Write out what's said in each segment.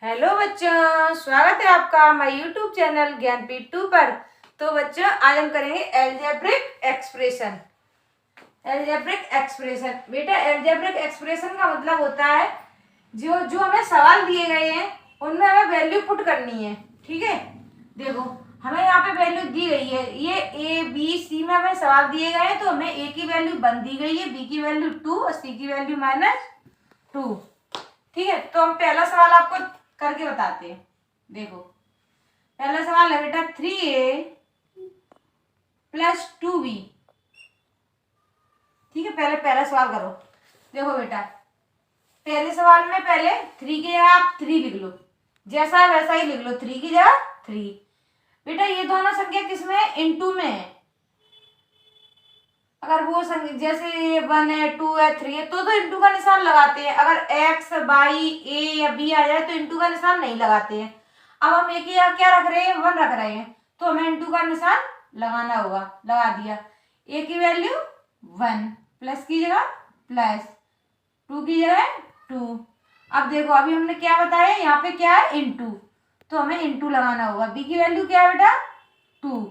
Hello बच्चों, स्वागत है आपका हमारे यूट्यूब चैनल ज्ञानपीठ 2 पर। तो बच्चों, आज हम करेंगे एल्जेब्रिक एक्सप्रेशन। एल्जेब्रिक एक्सप्रेशन बेटा, एल्जेब्रिक एक्सप्रेशन का मतलब होता है जो जो हमें सवाल दिए गए हैं उनमें हमें वैल्यू पुट करनी है। ठीक है, देखो हमें यहाँ पे वैल्यू दी गई है, ये ए बी सी में हमें सवाल दिए गए हैं, तो हमें ए की वैल्यू 1 दी गई है, बी की वैल्यू 2 और सी की वैल्यू -2। ठीक है, तो हम पहला सवाल आपको करके बताते हैं। देखो पहला सवाल है बेटा 3a + 2b। ठीक है, पहले पहला सवाल करो। देखो बेटा, पहले सवाल में पहले 3 की जगह आप 3 लिख लो, जैसा है वैसा ही लिख लो, 3 की जगह 3। बेटा ये दोनों संख्या किसमें है? इनटू में है। अगर वो संख्या जैसे ये 1 है, 2 है, 3 है तो इंटू का निशान लगाते हैं। अगर एक्स वाई ए या बी आ जाए तो इंटू का निशान नहीं लगाते हैं। अब हम एक ही क्या रख रहे हैं? 1 रख रहे हैं, तो हमें इंटू का निशान लगाना होगा। लगा दिया। ए की वैल्यू 1, प्लस की जगह प्लस, 2 की जगह 2। अब देखो अभी हमने क्या बताया, यहाँ पे क्या है? इंटू, तो हमें इंटू लगाना होगा। बी की वैल्यू क्या है बेटा? 2,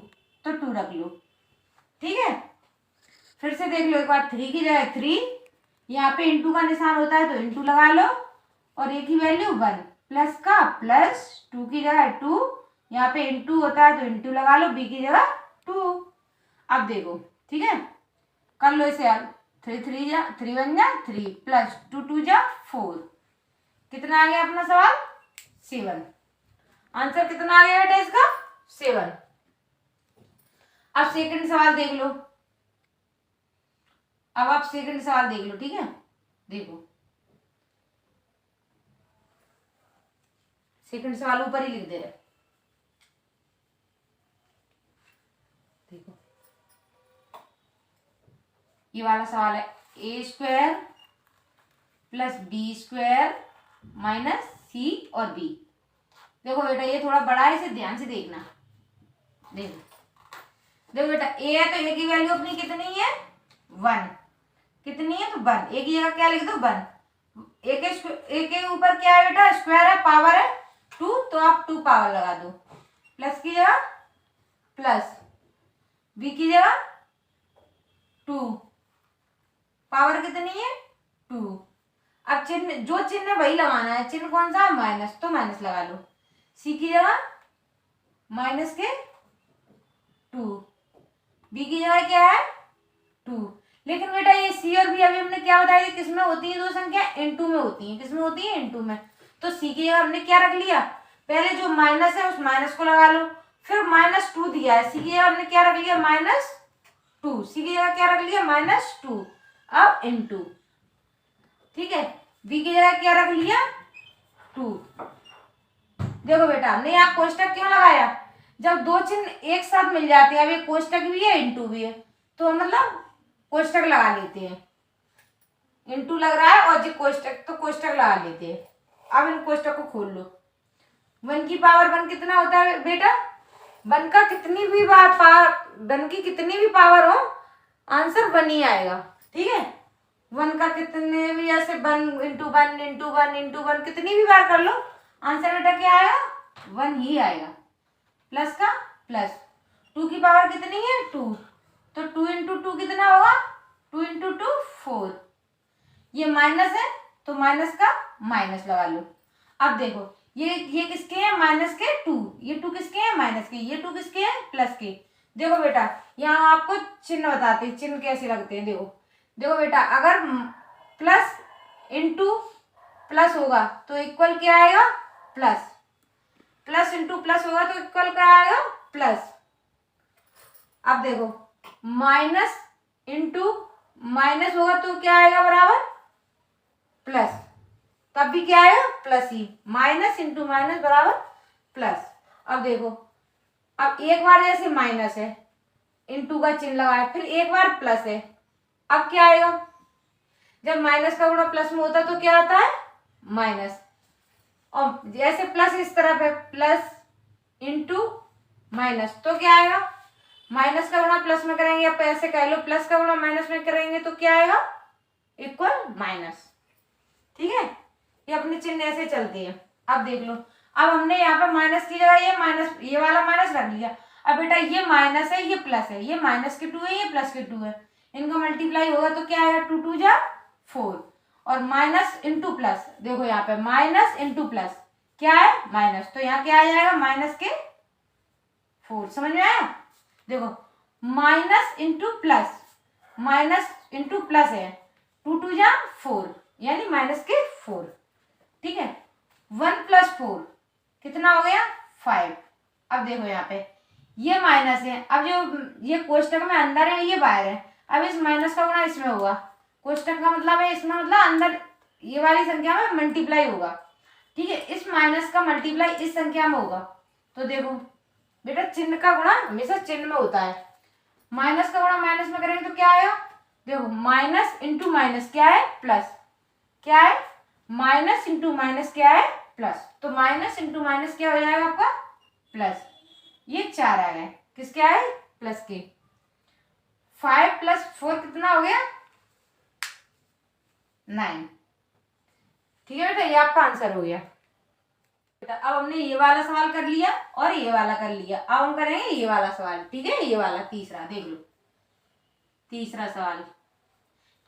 तो 2 रख लो। ठीक है, फिर से देख लो एक बार, 3 की जगह 3, यहाँ पे इंटू का निशान होता है तो इंटू लगा लो, और ए की वैल्यू 1, प्लस का प्लस, 2 की जगह 2, यहाँ पे इंटू होता है तो इंटू लगा लो, बी की जगह 2। अब देखो, ठीक है, कर लो इसे यार। 3 3 जा 3 1 जा 3, प्लस 2 2 जा 4। कितना आ गया अपना सवाल? 7। आंसर कितना आ गया बेटा इसका? 7। अब सेकंड सवाल देख लो। अब आप सेकंड सवाल देख लो। ठीक है, देखो सेकंड सवाल ऊपर ही लिख दे रहे। देखो ये वाला सवाल है, a² + b² - c और b। देखो बेटा ये थोड़ा बड़ा है, इसे ध्यान से देखना। देखो देखो बेटा, a है तो a की वैल्यू अपनी कितनी है? 1। कितनी है? तो 1। a की जगह क्या लिख दो? 1। ए के ऊपर क्या है बेटा? स्क्वायर है, पावर है 2, तो आप 2 पावर लगा दो। प्लस की जगह प्लस, बी की जगह 2, पावर कितनी है? 2। अब चिन्ह, जो चिन्ह वही लगाना है। चिन्ह कौन सा? माइनस, तो माइनस लगा लो। सी की जगह -2, बी की जगह क्या है? 2। लेकिन बेटा ये सी और बी अभी हमने क्या बताया, किसमें होती है? दो संख्या इनटू में होती है। किसमें होती है? इनटू में। तो सी की जगह हमने क्या रख लिया? पहले जो माइनस है उस माइनस को लगा लो, फिर -2 दिया है, सी की जगह हमने क्या रख लिया? -2। सी की जगह क्या रख लिया? -2। अब इनटू, ठीक है, बी की जगह क्या रख लिया? 2। देखो बेटा हमने यहाँ कोष्टक क्यों लगाया? जब दो चिन्ह एक साथ मिल जाते हैं, अब ये कोष्टक भी है इनटू भी है, तो मतलब कोष्टक लगा लेते हैं। इनटू लग रहा है और जो कोष्टक, तो कोष्टक लगा लेते हैं। अब इन कोष्टक को खोल लो। 1 की पावर 1 कितना होता है बेटा? 1 का कितनी भी पावर, 1 की कितनी भी पावर हो, आंसर 1 ही आएगा। ठीक है, 1 का कितने भी ऐसे 1 × 1 × 1 × 1 कितनी भी बार कर लो, आंसर बेटा क्या आएगा? 1 ही आएगा। प्लस का प्लस, 2 की पावर कितनी है? 2, तो 2 × 2 कितना होगा? 2 × 2 4। ये माइनस है तो माइनस का माइनस लगा लो। अब देखो ये किसके हैं? माइनस के 2। ये 2 किसके हैं? माइनस के। ये 2 किसके हैं? प्लस के। देखो बेटा यहाँ आपको चिन्ह बताते हैं, चिन्ह कैसे लगते हैं। देखो देखो बेटा, अगर प्लस इंटू प्लस होगा तो इक्वल क्या आएगा? प्लस। प्लस इंटू प्लस होगा तो इक्वल क्या आएगा? प्लस। अब देखो माइनस इंटू माइनस होगा तो क्या आएगा? बराबर प्लस। तब भी क्या आएगा? प्लस ही। माइनस इंटू माइनस बराबर प्लस। अब देखो, अब एक बार जैसे माइनस है, इंटू का चिन्ह लगाया, फिर एक बार प्लस है, अब क्या आएगा? जब माइनस का गुणा प्लस में होता है तो क्या आता है? माइनस। और जैसे प्लस इस तरफ है, प्लस इंटू माइनस, तो क्या आएगा? माइनस का गुणा प्लस में करेंगे, या ऐसे कह लो प्लस का गुणा माइनस में करेंगे तो क्या आएगा? Equal minus. ठीक है, ये अपने चिन्ह ऐसे चलते हैं। अब देख लो, अब हमने यहाँ पे माइनस की जगह ये माइनस, ये वाला माइनस रख लिया। अब बेटा ये माइनस है, ये प्लस है, ये माइनस के 2 है, ये प्लस के 2 है, इनका मल्टीप्लाई होगा तो क्या आएगा, 2 2 जा 4, और माइनस इंटू प्लस, देखो यहाँ पे माइनस इंटू प्लस क्या है, माइनस, तो यहाँ क्या आ जाएगा, माइनस के 4। समझ में आया? देखो minus into plus, minus into plus है, 2 2 जा 4 यानी माइनस के 4। ठीक है, 1 + 4 कितना हो गया, 5। अब देखो यहाँ पे ये माइनस है, अब जो ये कोष्टक में अंदर है ये बाहर है, अब इस माइनस का गुणा इसमें होगा, कोष्टक का मतलब है इसमें, मतलब अंदर ये वाली संख्या में मल्टीप्लाई होगा। ठीक है, इस माइनस का मल्टीप्लाई इस संख्या में होगा। तो देखो बेटा चिन्ह का गुणा हमेशा चिन्ह में होता है, माइनस का गुणा माइनस में करेंगे तो क्या आएगा, देखो माइनस इंटू माइनस क्या है, प्लस, क्या है, माइनस इंटू माइनस क्या है, प्लस, तो माइनस इंटू माइनस क्या हो जाएगा आपका, प्लस, ये 4 आ गए, किसके आए, प्लस के। 5 + 4 कितना हो गया, 9। ठीक है बेटा, ये आपका आंसर हो गया। बेटा अब हमने ये वाला सवाल कर लिया और ये वाला कर लिया, अब हम करेंगे ये वाला सवाल। ठीक है, ये वाला तीसरा देख लो, तीसरा सवाल,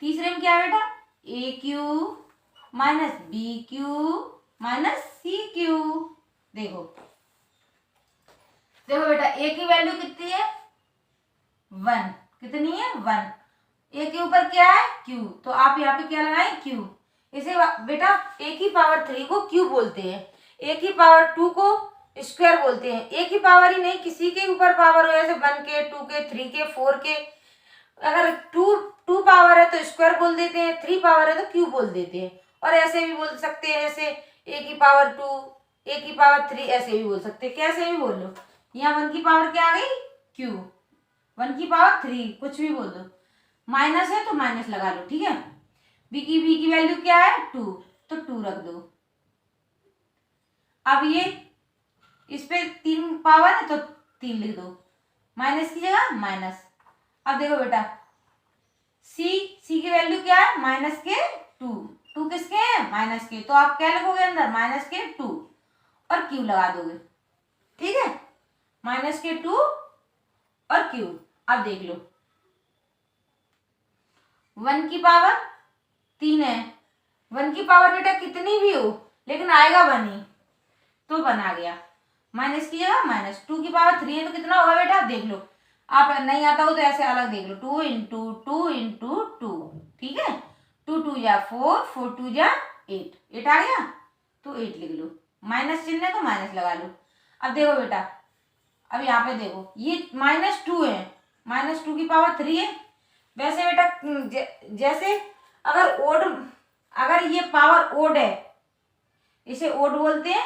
तीसरे में क्या है बेटा, AQ - BQ - CQ। देखो देखो बेटा A की वैल्यू कितनी है, 1, कितनी है, 1, A के ऊपर क्या है, Q, तो आप यहाँ पे क्या लगाए, Q। इसे बेटा A की पावर 3 को Q बोलते हैं, A की पावर 2 को स्क्वायर बोलते हैं। A की पावर ही नहीं, किसी के ऊपर पावर हो, जैसे 1 के, 2 के, 3 के, 4 के, अगर 2 पावर है तो स्क्वायर बोल देते हैं, 3 पावर है तो क्यूब बोल देते हैं, और ऐसे भी बोल सकते हैं, जैसे A की पावर 2, A की पावर 3, ऐसे भी बोल सकते हैं, कैसे भी बोल लो। यहाँ 1 की पावर क्या आ गई, क्यू, 1 की पावर 3, कुछ भी बोल दो, माइनस है तो माइनस लगा लो। ठीक है, B की वैल्यू क्या है, 2, तो 2 रख दो। अब ये इस पे 3 पावर है तो 3 लिख दो, माइनस की जगह माइनस। अब देखो बेटा C की वैल्यू क्या है, माइनस के 2, 2 किसके हैं, माइनस के, तो आप क्या लिखोगे अंदर, माइनस के 2 और क्यू लगा दोगे। ठीक है, माइनस के 2 और क्यू। अब देख लो 1 की पावर 3 है, 1 की पावर बेटा कितनी भी हो लेकिन आएगा 1 ही, तो 1 आ गया, माइनस की जगह माइनस। 2 की पावर 3 है तो कितना होगा बेटा, देख लो, आप नहीं आता हो तो ऐसे अलग देख लो, 2 × 2 × 2। ठीक है, 2 2 जा 4, 4 2 जा 8, 8 आ गया तो 8 लिख लो, माइनस चिन्ह है तो माइनस लगा लो। अब देखो बेटा, अब यहाँ पे देखो ये -2 है, -2 की पावर 3 है। वैसे बेटा जैसे अगर ये पावर ओड है, इसे ओड बोलते हैं,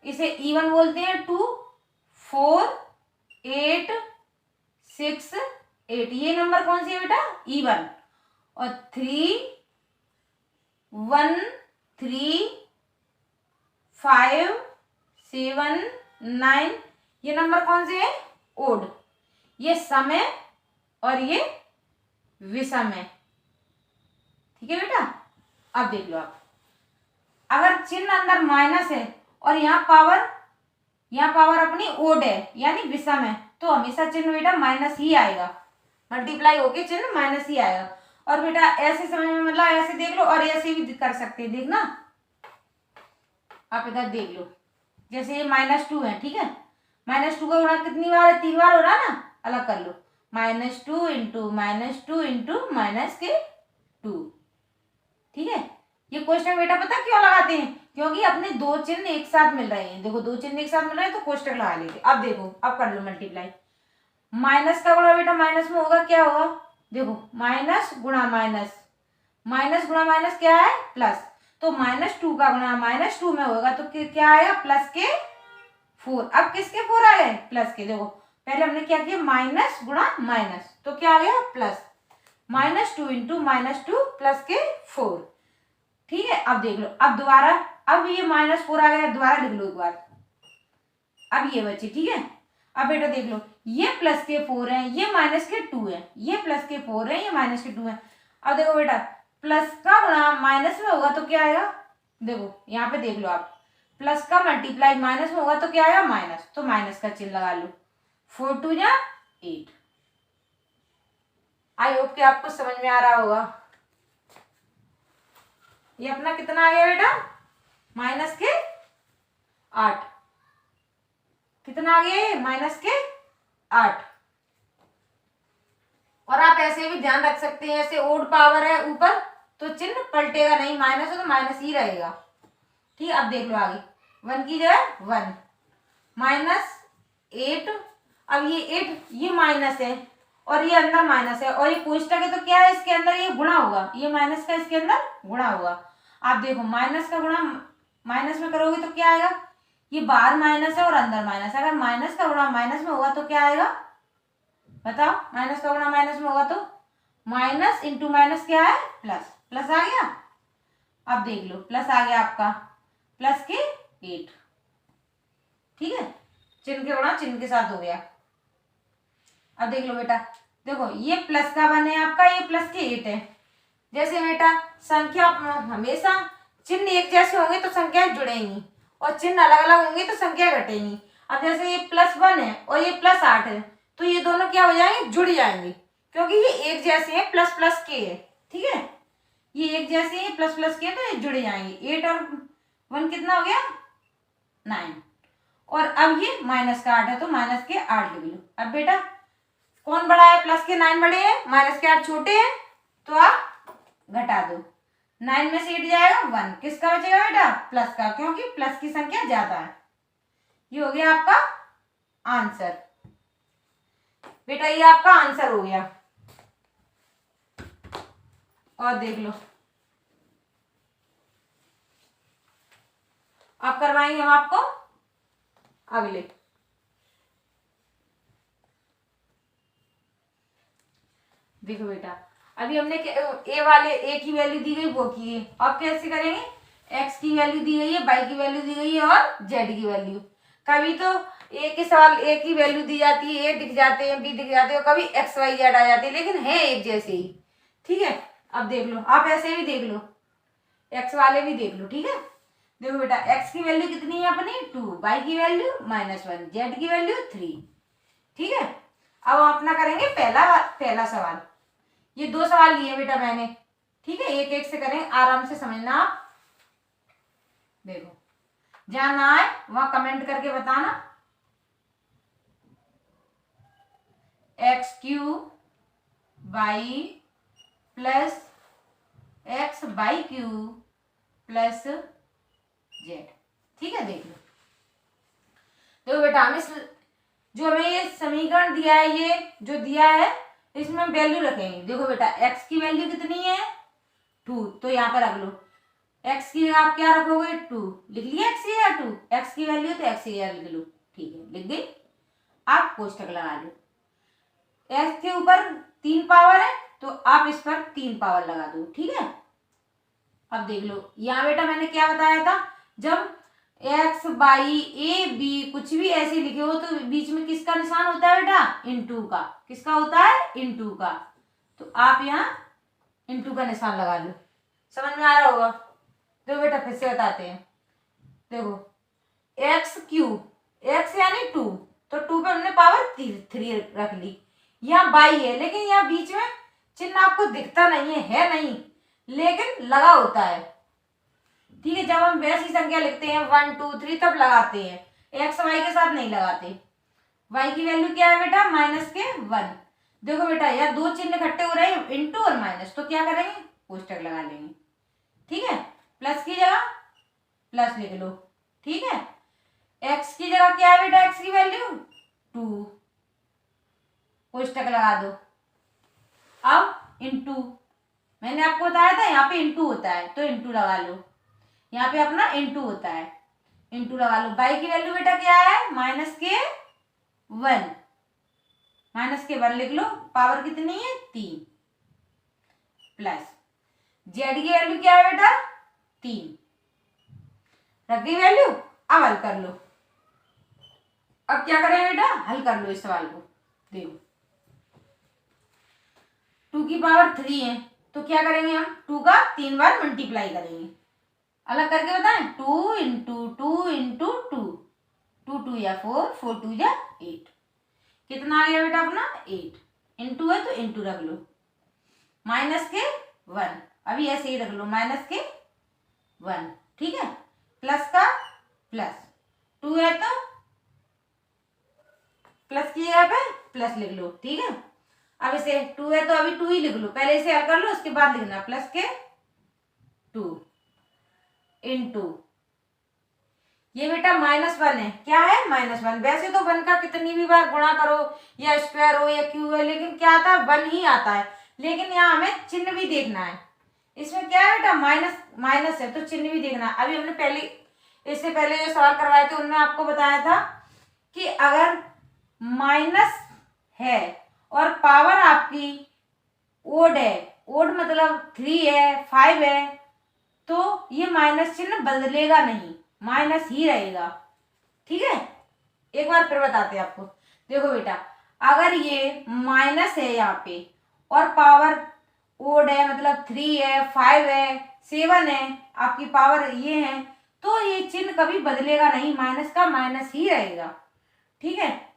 इसे इवन बोलते हैं। 2 4 8 6 8, ये नंबर कौन सी है बेटा, इवन। और 3 1 3 5 7 9, ये नंबर कौन से है, ओड। ये सम है और ये विषम है। ठीक है बेटा, अब देख लो आप, अगर चिन्ह अंदर माइनस है और यहाँ पावर अपनी ओड है यानी विषम है, तो हमेशा चिन्ह बेटा माइनस ही आएगा, मल्टीप्लाई होके चिन्ह माइनस ही आएगा। और बेटा ऐसे समझ में, मतलब ऐसे देख लो और ऐसे भी कर सकते हैं, देखना आप इधर देख लो, जैसे ये -2 है। ठीक है, -2 का गुणा कितनी बार है, 3 बार हो रहा है ना, अलग कर लो, -2 × -2 × -2। ठीक है, ये कोष्टक बेटा पता क्यों लगाते हैं, क्योंकि अपने दो चिन्ह एक साथ मिल रहे हैं। देखो दो चिन्ह एक साथ मिल रहे हैं तो कोष्टक लगा लेंगे। अब देखो, अब कर लो मल्टीप्लाई, माइनस का गुणा बेटा माइनस में होगा, क्या होगा, देखो माइनस गुणा माइनस, माइनस गुणा माइनस क्या है, प्लस, तो -2 का गुणा -2 में होगा तो क्या आएगा, प्लस के 4। अब किसके 4 आ गए, प्लस के। देखो पहले हमने क्या किया, माइनस गुणा माइनस, तो क्या आ गया, प्लस, -2 × -2 प्लस के 4। ठीक है, अब देख लो, अब दोबारा, अब ये -4 आ गया, दोबारा लिख लो एक बार, अब ये बचे। ठीक है, अब बेटा देख लो, ये प्लस के 4 है, ये माइनस के 2 है, ये प्लस के 4 है, ये माइनस के 2 है। अब देखो बेटा प्लस का गुणा माइनस में होगा तो क्या आएगा, देखो यहाँ पे देख लो आप, प्लस का मल्टीप्लाई माइनस में होगा तो क्या आएगा माइनस, तो माइनस का चिन्ह लगा लो। 4 2 या 8। आई होप कि आपको समझ में आ रहा होगा। ये अपना कितना आ गया बेटा, माइनस के 8। कितना आ गया ये, माइनस के 8। और आप ऐसे भी ध्यान रख सकते हैं, ऐसे ओड पावर है ऊपर तो चिन्ह पलटेगा नहीं, माइनस है तो माइनस ही रहेगा। ठीक है, अब देख लो आगे, 1 की जगह 1 माइनस 8। अब ये 8 ये माइनस है और ये अंदर माइनस है और ये कोष्टक है तो क्या है, इसके अंदर ये गुणा होगा, ये माइनस का इसके अंदर गुणा होगा। आप देखो माइनस का गुणा माइनस में करोगे तो क्या आएगा, ये बाहर माइनस है और अंदर माइनस है। अगर माइनस का गुणा माइनस में होगा तो क्या आएगा बताओ, माइनस का गुणा माइनस में होगा तो माइनस इंटू माइनस क्या है प्लस, प्लस आ गया। अब देख लो प्लस आ गया आपका, प्लस के 8। ठीक है, चिन्ह के गुणा चिन्ह के साथ हो गया। अब देख लो बेटा, देखो ये प्लस का 1 है आपका, ये प्लस के 8 है। जैसे बेटा संख्या हमेशा चिन्ह एक जैसे होंगे तो संख्याएं जुड़ेंगी और चिन्ह अलग अलग होंगे तो संख्या घटेंगी। अब जैसे ये +1 है और ये +8 है तो ये दोनों क्या हो जाएंगे, जुड़ जाएंगे, क्योंकि ये एक जैसे हैं, प्लस प्लस के है। ठीक है, ये एक जैसे हैं, प्लस प्लस के हैं, तो ये जुड़ जाएंगे। 8 और 1 कितना हो गया 9। और अब ये माइनस का 8 है तो माइनस के 8 लिख लो। अब बेटा कौन बड़ा है, प्लस के 9 बड़े हैं, माइनस के 8 छोटे हैं, तो आप घटा दो। 9 में से 8 जाएगा 1, किसका बचेगा बेटा प्लस का, क्योंकि प्लस की संख्या ज्यादा है। ये हो गया आपका आंसर बेटा, ये आपका आंसर हो गया। और देख लो अब करवाएंगे हम आपको अगले। देखो बेटा अभी हमने ए वाले ए की वैल्यू दी गई वो की है, अब कैसे करेंगे, एक्स की वैल्यू दी गई है, वाई की वैल्यू दी गई है और जेड की वैल्यू। कभी तो ए के सवाल ए की वैल्यू दी जाती है, ए दिख जाते हैं, बी दिख जाते हैं, और कभी एक्स वाई जेड आ जाते हैं, लेकिन है एक जैसे ही। ठीक है, अब देख लो आप ऐसे भी देख लो, एक्स वाले भी देख लो। ठीक है, देखो बेटा एक्स की वैल्यू कितनी है अपनी 2, वाई की वैल्यू -1, जेड की वैल्यू 3। ठीक है, अब हम अपना करेंगे पहला सवाल। ये 2 सवाल लिए बेटा मैंने। ठीक है, एक एक से करें, आराम से समझना आप। देखो जहां ना आए वहां कमेंट करके बताना। x³ y plus x/3 plus z। ठीक है, देख लो। देखो बेटा हमें जो हमें ये समीकरण दिया है, ये जो दिया है इसमें वैल्यू रखेंगे। देखो बेटा x की वैल्यू कितनी है 2, तो यहाँ पर रख लो। x की जगह आप क्या रखोगे 2, लिख लिया x की जगह 2, x की वैल्यू तो x की जगह लिख लो। ठीक है, लिख गई। आप कोष्टक लगा लो। x के ऊपर 3 पावर है तो आप इस पर 3 पावर लगा दो। ठीक है, अब देख लो यहाँ बेटा मैंने क्या बताया था, जब x y a b कुछ भी ऐसे लिखे हो तो बीच में किसका निशान होता है बेटा, इंटू का। किसका होता है, इंटू का। तो आप यहाँ इंटू का निशान लगा लो। समझ में आ रहा होगा। देखो बेटा फिर से बताते हैं। देखो x³ x यानी 2, तो 2 पे हमने पावर 3 रख ली। यहाँ y है लेकिन यहाँ बीच में चिन्ह आपको दिखता नहीं है नहीं, लेकिन लगा होता है। ठीक है, जब हम वैसी संख्या लिखते हैं 1 2 3 तब लगाते हैं, x y के साथ नहीं लगाते। y की वैल्यू क्या है बेटा -1। देखो बेटा यहाँ 2 चिन्ह इकट्ठे हो रहे हैं, इंटू और माइनस, तो क्या करेंगे कोष्टक लगा लेंगे। ठीक है, प्लस की जगह प्लस लिख लो। ठीक है, x की जगह क्या है बेटा, x की वैल्यू 2, कोष्टक लगा दो। अब इंटू, मैंने आपको बताया था यहाँ पे इंटू होता है तो इंटू लगा लो। यहाँ पे अपना इंटू होता है, इंटू लगा लो। y की वैल्यू बेटा क्या है -1 लिख लो, पावर कितनी है 3, प्लस z की वैल्यू क्या है बेटा 3, रख गई वैल्यू। अब हल कर लो। अब क्या करें बेटा, हल कर लो इस सवाल को। देखो 2 की पावर 3 है तो क्या करेंगे हम 2 का 3 बार मल्टीप्लाई करेंगे। अलग करके बताएं, 2 × 2 × या 4, 4 2 या 8। कितना आ गया बेटा अपना 8। इंटू है तो इंटू रख लो, माइनस के 1, अभी ऐसे ही रख लो माइनस के 1, ठीक है। प्लस का प्लस, 2 है तो प्लस की जगह पे प्लस लिख लो, ठीक है। अब इसे 2 है तो अभी 2 ही लिख लो, पहले इसे हल कर लो, उसके बाद लिखना प्लस के 2 इंटू ये बेटा -1 है, क्या है -1। वैसे तो 1 का कितनी भी बार गुणा करो या स्क्वायर हो या क्यूब है, लेकिन क्या आता है 1 ही आता है। लेकिन यहाँ हमें चिन्ह भी देखना है, इसमें क्या है बेटा माइनस है तो चिन्ह भी देखना है। अभी हमने इससे पहले जो सवाल करवाए थे उनमें आपको बताया था कि अगर माइनस है और पावर आपकी ओड है, ओड मतलब 3 है 5 है, तो ये माइनस चिन्ह बदलेगा नहीं, माइनस ही रहेगा, ठीक है। एक बार फिर बताते हैं आपको, देखो बेटा अगर ये माइनस है यहाँ पे और पावर ओड है मतलब 3 है 5 है 7 है, आपकी पावर ये है, तो ये चिन्ह कभी बदलेगा नहीं, माइनस का माइनस ही रहेगा, ठीक है।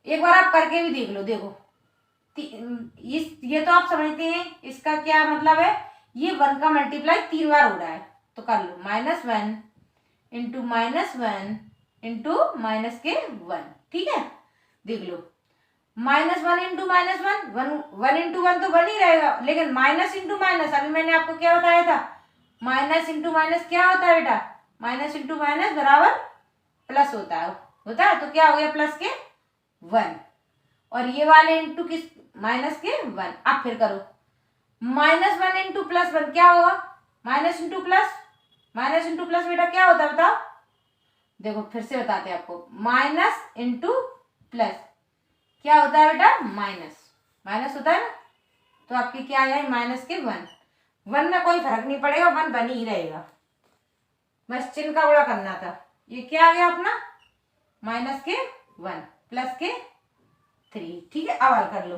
एक बार आप करके भी देख लो, देखो ये तो आप समझते हैं, इसका क्या मतलब है, ये 1 का मल्टीप्लाई 3 बार हो रहा है, तो कर लो -1 इंटू -1 इंटू माइनस के 1, ठीक है। देख लो -1 इंटू -1, 1 इंटू 1 तो 1 ही रहेगा, लेकिन माइनस इंटू माइनस, अभी मैंने आपको क्या बताया था, माइनस इंटू माइनस क्या होता है बेटा, माइनस इंटू माइनस बराबर प्लस होता है, तो क्या हो गया प्लस के 1, और ये वाले इंटू किस माइनस के 1। अब फिर करो -1 इंटू +1 क्या होगा, माइनस इंटू प्लस बेटा क्या होता है बताओ, देखो फिर से बताते हैं आपको, माइनस इंटू प्लस क्या होता है बेटा माइनस होता है ना, तो आपकी क्या है माइनस के 1 में कोई फर्क नहीं पड़ेगा, 1 बनी ही रहेगा, बस चिन्ह का गुणा करना था। ये क्या आ गया अपना -1 + 3, ठीक है। अब हल कर लो,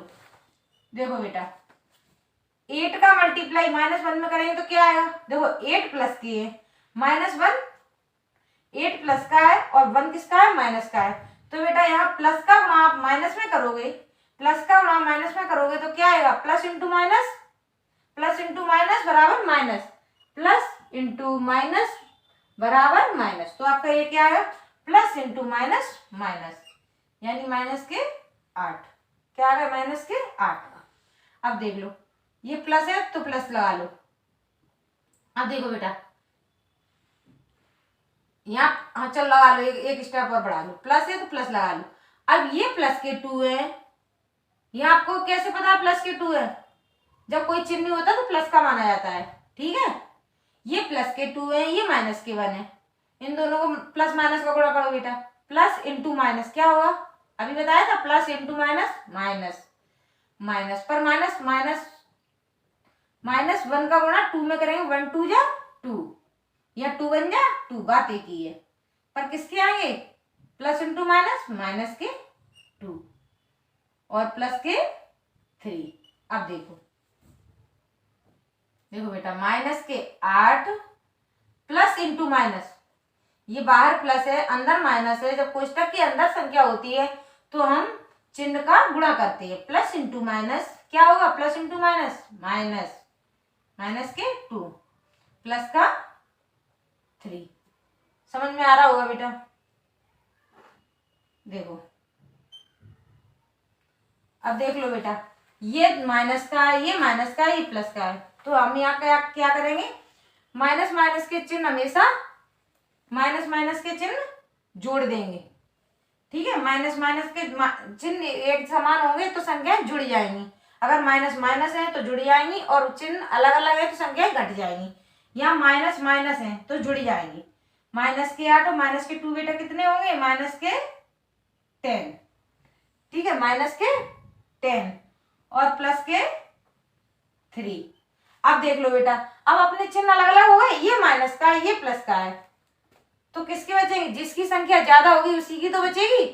देखो बेटा 8 का मल्टीप्लाई -1 में करेंगे तो क्या आएगा, देखो 8 प्लस की है -1, 8 प्लस का है और 1 किसका है माइनस का है, तो बेटा यहाँ प्लस का गुणा आप माइनस में करोगे, प्लस का गुणा माइनस में करोगे तो क्या आएगा प्लस इंटू माइनस बराबर माइनस, प्लस इंटू माइनस बराबर माइनस, तो आपका ये क्या आएगा प्लस इंटू माइनस माइनस, यानी -8, क्या आ गया -8। अब देख लो ये प्लस है तो प्लस लगा लो, अब देखो बेटा यहाँ हाँ चल लगा लो, एक स्टेप और बढ़ा लो, प्लस है तो प्लस लगा लो। अब ये प्लस के 2 है, ये आपको कैसे पता प्लस के 2 है, जब कोई चिन्ह होता तो प्लस का माना जाता है, ठीक है। ये प्लस के 2 है, ये माइनस के 1 है, इन दोनों को प्लस माइनस का गुणा करो बेटा, प्लस इंटू माइनस क्या होगा, अभी बताया था प्लस इंटू माइनस पर माइनस 1 का गुणा 2 में करेंगे, 1 2 जा 2 या 2 1 जा 2, बात एक ही है, पर किसके आएंगे प्लस इंटू माइनस के 2 और प्लस के 3। अब देखो बेटा -8 प्लस इंटू माइनस, ये बाहर प्लस है अंदर माइनस है, जब कोष्टक के अंदर संख्या होती है तो हम चिन्ह का गुणा करते हैं, प्लस इंटू माइनस क्या होगा प्लस इंटू माइनस के 2 प्लस का 3, समझ में आ रहा होगा बेटा। देखो अब देख लो बेटा, ये माइनस का है, ये माइनस का है, ये प्लस का है, तो हम यहाँ क्या करेंगे, माइनस के चिन्ह हमेशा माइनस के चिन्ह जोड़ देंगे, ठीक है। माइनस के चिन्ह एक समान होंगे तो संख्याएं जुड़ जाएंगी, अगर माइनस है तो जुड़ जाएंगी और चिन्ह अलग अलग है तो संख्याएं घट जाएंगी। यहाँ माइनस है तो जुड़ जाएंगी, -8 और -2 बेटा कितने होंगे -10, ठीक है, -10 और प्लस के 3। अब देख लो बेटा, अब अपने चिन्ह अलग अलग हो गए, ये माइनस का है ये प्लस का है, तो किसके बचेंगे, जिसकी संख्या ज्यादा होगी उसी की तो बचेगी।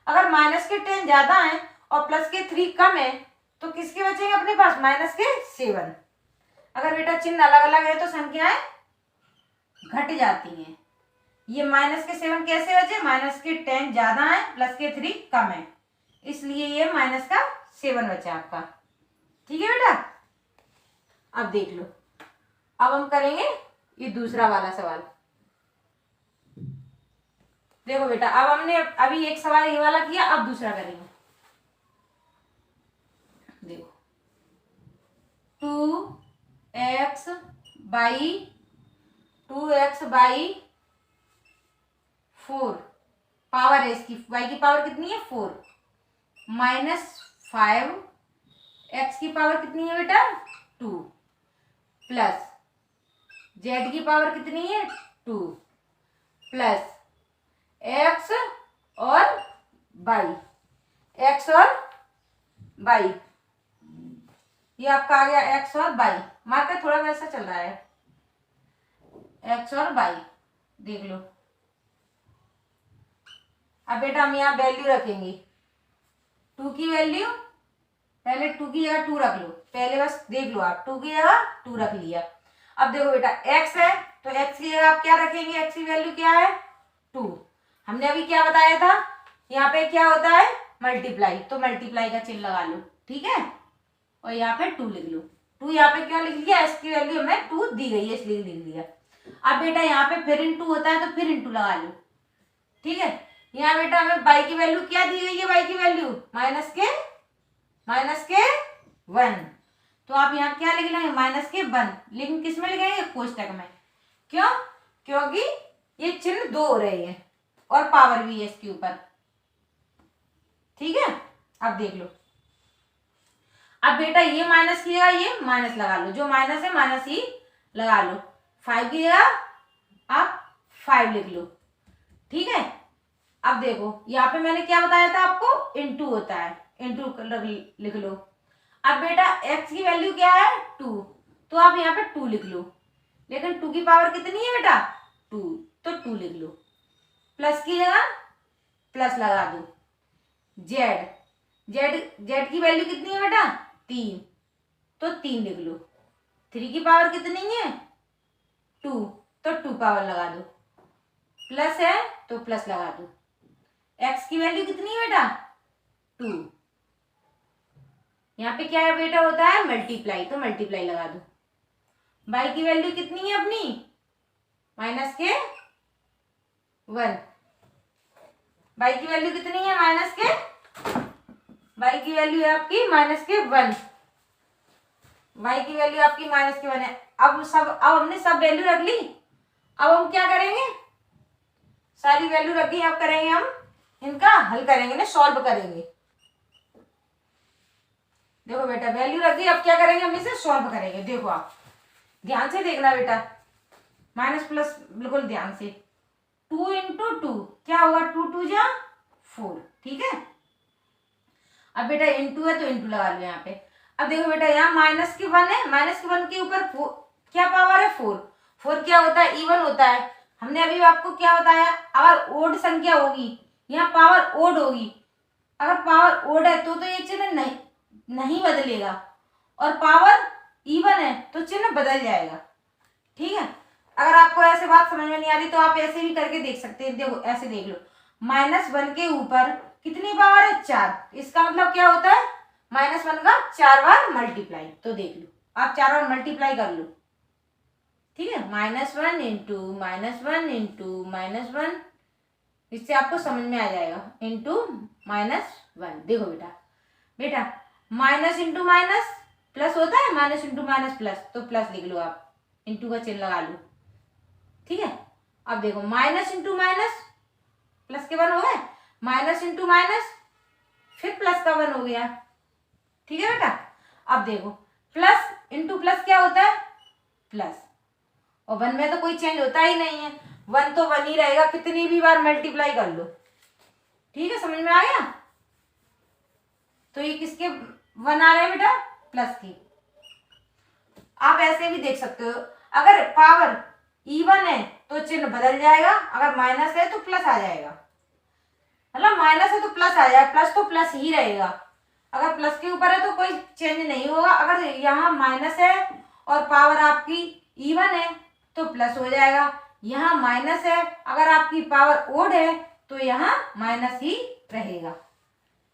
अगर -10 ज्यादा है और प्लस के 3 कम है तो किसके बचेंगे अपने पास -7। अगर बेटा चिन्ह अलग अलग है तो संख्याएं घट जाती हैं, ये -7 कैसे बचे, -10 ज्यादा है, +3 कम है, इसलिए ये -7 बचा आपका। ठीक है बेटा, अब देख लो, अब हम करेंगे ये दूसरा वाला सवाल। देखो बेटा, अब हमने अभी एक सवाल ये वाला किया, अब दूसरा करेंगे। देखो 2x बाई 4 पावर है इसकी, y की पावर कितनी है 4, -5 x की पावर कितनी है बेटा 2, प्लस z की पावर कितनी है 2, प्लस x और y, ये आपका आ गया x और y। मार्कर थोड़ा वैसा चल रहा है, x और y देख लो। अब बेटा हम यहाँ वैल्यू रखेंगे, 2 की वैल्यू, पहले 2 की जगह 2 रख लो, पहले बस देख लो आप, 2 की जगह 2 रख लिया। अब देखो बेटा x है तो x की जगह आप क्या रखेंगे, x की वैल्यू क्या है 2। हमने अभी क्या बताया था, यहाँ पे क्या होता है मल्टीप्लाई, तो मल्टीप्लाई का चिन्ह लगा लो, ठीक है, और यहाँ पे 2 लिख लो। 2 यहाँ पे क्यों लिख लिया, x की वैल्यू हमें 2 दी गई है इसलिए लिख लिया। अब बेटा यहाँ पे फिर इंटू होता है तो फिर इंटू लगा लो, ठीक है। यहाँ बेटा हमें y की वैल्यू क्या दी गई है, y की वैल्यू -1, तो आप यहाँ क्या लिख लेंगे -1, लेकिन किस में लिखेंगे कोष्टक में, क्यों, क्योंकि ये चिन्ह 2 हो रहे हैं और पावर भी है इसके ऊपर, ठीक है। अब देख लो, अब बेटा ये माइनस की जगह ये माइनस लगा लो, जो माइनस है माइनस ही लगा लो, 5 की जगह आप 5 लिख लो, ठीक है। अब देखो यहाँ पे मैंने क्या बताया था आपको, इंटू होता है, इंटू लिख लो। अब बेटा x की वैल्यू क्या है 2, तो आप यहाँ पे 2 लिख लो, लेकिन 2 की पावर कितनी है बेटा 2, तो 2 लिख लो, प्लस की जगह प्लस लगा दो। z की वैल्यू कितनी है बेटा 3, तो 3 लिख लो। 3 की पावर कितनी है 2, तो 2 पावर लगा दो, प्लस है तो प्लस लगा दो। x की वैल्यू कितनी है बेटा 2, यहाँ पे क्या है बेटा होता है मल्टीप्लाई, तो मल्टीप्लाई लगा दो। y की वैल्यू कितनी है अपनी -1, y की वैल्यू कितनी है y की वैल्यू है आपकी -1, y की वैल्यू आपकी -1 है। अब हमने सब वैल्यू रख ली, अब हम क्या करेंगे, सारी वैल्यू रख ली, अब करेंगे हम इनका हल करेंगे ना, सॉल्व करेंगे। देखो बेटा वैल्यू रख दी, अब क्या करेंगे हम इसे सॉल्व करेंगे। देखो आप ध्यान से देखना बेटा, माइनस प्लस बिल्कुल ध्यान से, 2 × 2 क्या होगा 2 2 जा 4, ठीक है। अब बेटा इंटू है तो इंटू लगा लो यहाँ पे। अब देखो बेटा यहाँ -1 है, -1 के ऊपर क्या पावर है 4 क्या होता है इवन होता है। हमने अभी आपको क्या बताया, अगर ओड संख्या होगी यहाँ पावर ओड होगी, अगर पावर ओड है तो ये चिन्ह नहीं बदलेगा, और पावर इवन है तो चिन्ह बदल जाएगा, ठीक है। अगर आपको ऐसे बात समझ में नहीं आ रही तो आप ऐसे भी करके देख सकते हैं। देखो ऐसे देख लो, -1 के ऊपर कितनी पावर है 4, इसका मतलब क्या होता है -1 का 4 बार मल्टीप्लाई, तो देख लो आप 4 बार मल्टीप्लाई कर लो, ठीक है। -1 × -1 इससे आपको समझ में आ जाएगा, इंटू -1। देखो बेटा माइनस इंटू माइनस प्लस होता है, माइनस इंटू माइनस प्लस, तो प्लस लिख लो आप, इंटू का चिन्ह लगा लो, ठीक है। अब देखो माइनस इंटू माइनस प्लस के 1 हो गए, माइनस इंटू माइनस फिर प्लस का 1 हो गया, ठीक है बेटा। अब देखो प्लस इंटू प्लस क्या होता है प्लस, और 1 में तो कोई चेंज होता ही नहीं है, 1 तो 1 ही रहेगा, कितनी भी बार मल्टीप्लाई कर लो, ठीक है। समझ में आ गया, तो ये किसके 1 आ रहे हैं बेटा प्लस की। आप ऐसे भी देख सकते हो, अगर पावर इवन है तो चिन्ह बदल जाएगा, अगर माइनस है तो प्लस आ जाएगा, मतलब माइनस है तो प्लस आ जाएगा, प्लस तो प्लस ही रहेगा, अगर प्लस के ऊपर है तो कोई चेंज नहीं होगा। अगर यहाँ माइनस है और पावर आपकी इवन है तो प्लस हो जाएगा, यहाँ माइनस है, अगर आपकी पावर ओड है तो यहाँ माइनस ही रहेगा।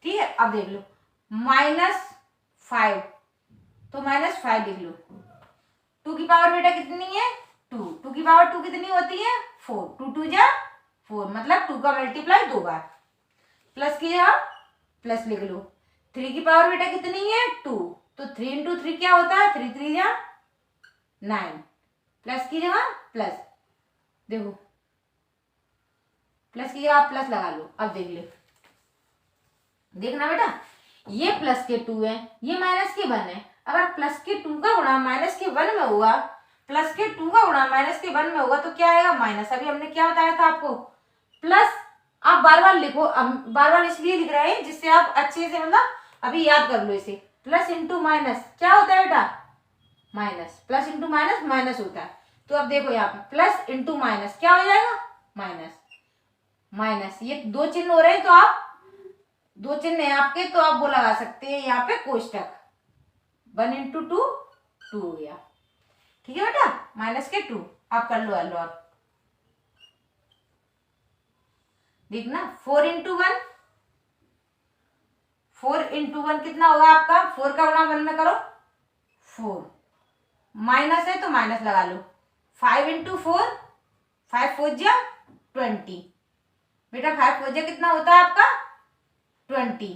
ठीक है, अब देख लो -5, तो -5 लिख लो। 2 की पावर बेटा कितनी है 2, 2 की पावर 2 कितनी होती है 4, 2 2 जा 4, मतलब 2 का मल्टीप्लाई 2 बार, प्लस की जगह प्लस लिख लो। 3 की पावर बेटा कितनी है 2, तो 3 इंटू 3 क्या होता है 3 3 जा 9, प्लस की जगह प्लस, देखो प्लस की जगह आप प्लस लगा लो। अब देख ले, देखना बेटा ये प्लस के 2 है, ये माइनस के 1 है। अगर प्लस के 2 का गुणा माइनस के 1 में होगा, प्लस के 2 का गुणा माइनस के 1 में होगा तो क्या आएगा माइनस। अभी हमने क्या बताया था आपको, प्लस आप बार बार लिखो, बार बार इसलिए लिख रहे हैं जिससे आप अच्छे से मतलब अभी याद कर लो इसे। प्लस इंटू माइनस क्या होता है बेटा minus, plus into minus minus होता है। तो अब देखो यहाँ पे प्लस इंटू माइनस क्या हो जाएगा माइनस, माइनस ये दो चिन्ह हो रहे हैं तो आप दो चिन्ह है आपके तो आप वो लगा सकते हैं यहाँ पे कोष्टक, 1 इंटू 2 2 हो गया। ठीक है बेटा, माइनस के 2 आप कर लो आप देखना। 4 इंटू 1, 4 इंटू 1 कितना होगा आपका, 4 का गुणा 1 में करो 4, माइनस है तो माइनस लगा लो। 5 इंटू 4, 5 4 जा 20, बेटा 5 4 जा कितना होता है आपका 20,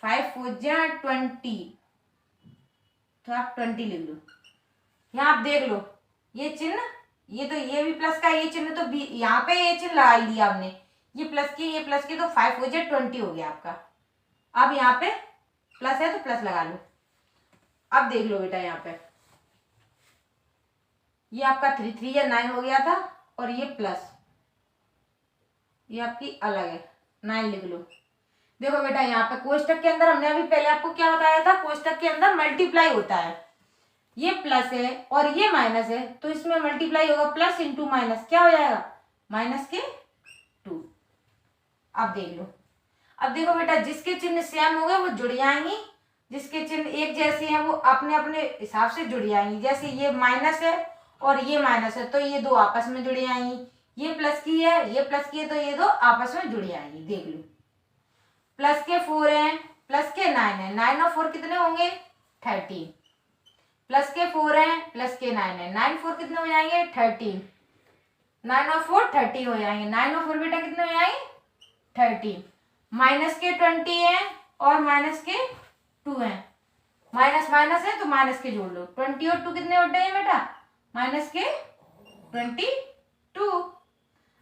5 4 जा 20, तो आप 20 लिख लो। यहाँ आप देख लो ये चिन्ह, ये तो ये भी प्लस का, ये चिन्ह तो भी यहाँ पे ये चिन्ह लगा ही दिया हमने, ये प्लस की ये प्लस की, तो 5 4 जा 20 हो गया आपका। अब यहाँ पे प्लस है तो प्लस लगा लो। अब देख लो बेटा यहाँ पे ये आपका 3 3 या 9 हो गया था, और ये प्लस ये आपकी अलग है 9 लिख लो। देखो बेटा यहाँ पे कोष्टक के अंदर हमने अभी पहले आपको क्या बताया था, कोष्टक के अंदर मल्टीप्लाई होता है, ये प्लस है और ये माइनस है तो इसमें मल्टीप्लाई होगा, प्लस इंटू माइनस क्या हो जाएगा माइनस के 2। अब देख लो, अब देखो बेटा जिसके चिन्ह सेम हो गए वो जुड़ जाएंगी, जिसके चिन्ह एक जैसे हैं वो अपने अपने हिसाब से जुड़ जाएंगी। जैसे ये माइनस है और ये माइनस है तो ये दो आपस में जुड़ जाएंगी, ये प्लस की है ये प्लस की है तो ये दो आपस में जुड़ जाएंगी। देख लो प्लस के 4 है प्लस के 9 है, 9 और 4 कितने होंगे 13, प्लस के 4 है प्लस के 9 है, 9 4 कितने हो जाएंगे 13, 9 और 4 13 हो जाएंगे, 9 और 4 बेटा कितने हो जाएंगे 13, माइनस के 20 है और माइनस के 2 है, माइनस माइनस है तो माइनस के जोड़ लो, 20 और 2 कितने होते हैं बेटा माइनस के 22।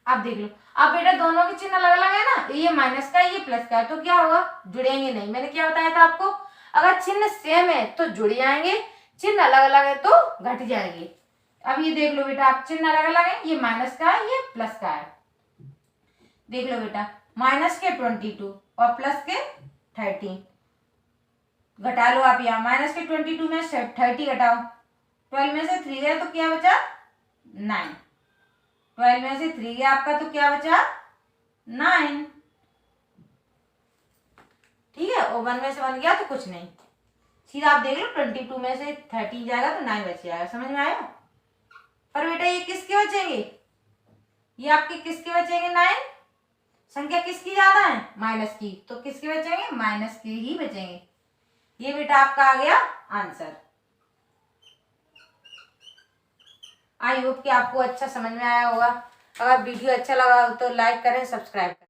अब देख लो, अब बेटा दोनों के चिन्ह अलग अलग है ना, ये माइनस का ये प्लस का है तो क्या होगा जुड़ेंगे नहीं। मैंने क्या बताया था आपको, अगर चिन्ह सेम है तो जुड़ जाएंगे, चिन्ह अलग अलग है तो घट जाएंगे। अब ये देख लो बेटा आप चिन्ह अलग अलग है, ये माइनस का है ये प्लस का है। देख लो बेटा माइनस के 22 और प्लस के 13 घटा लो आप, यहाँ माइनस के 22 में 30 घटाओ, 12 में से 3 गया तो क्या बचा 9, 12 में से 3 गया आपका तो क्या बचा 9। ठीक है, और 1 में से 1 गया तो कुछ नहीं, सीधा आप देख लो 22 में से 30 जाएगा तो 9 बच जाएगा। समझ में आया। पर बेटा ये किसके बचेंगे, ये आपके किसके बचेंगे 9, संख्या किसकी ज्यादा है माइनस की, तो किसके बचेंगे माइनस के ही बचेंगे। ये बेटा आपका आ गया आंसर। आई होप कि आपको अच्छा समझ में आया होगा। अगर वीडियो अच्छा लगा हो तो लाइक करें, सब्सक्राइब करें।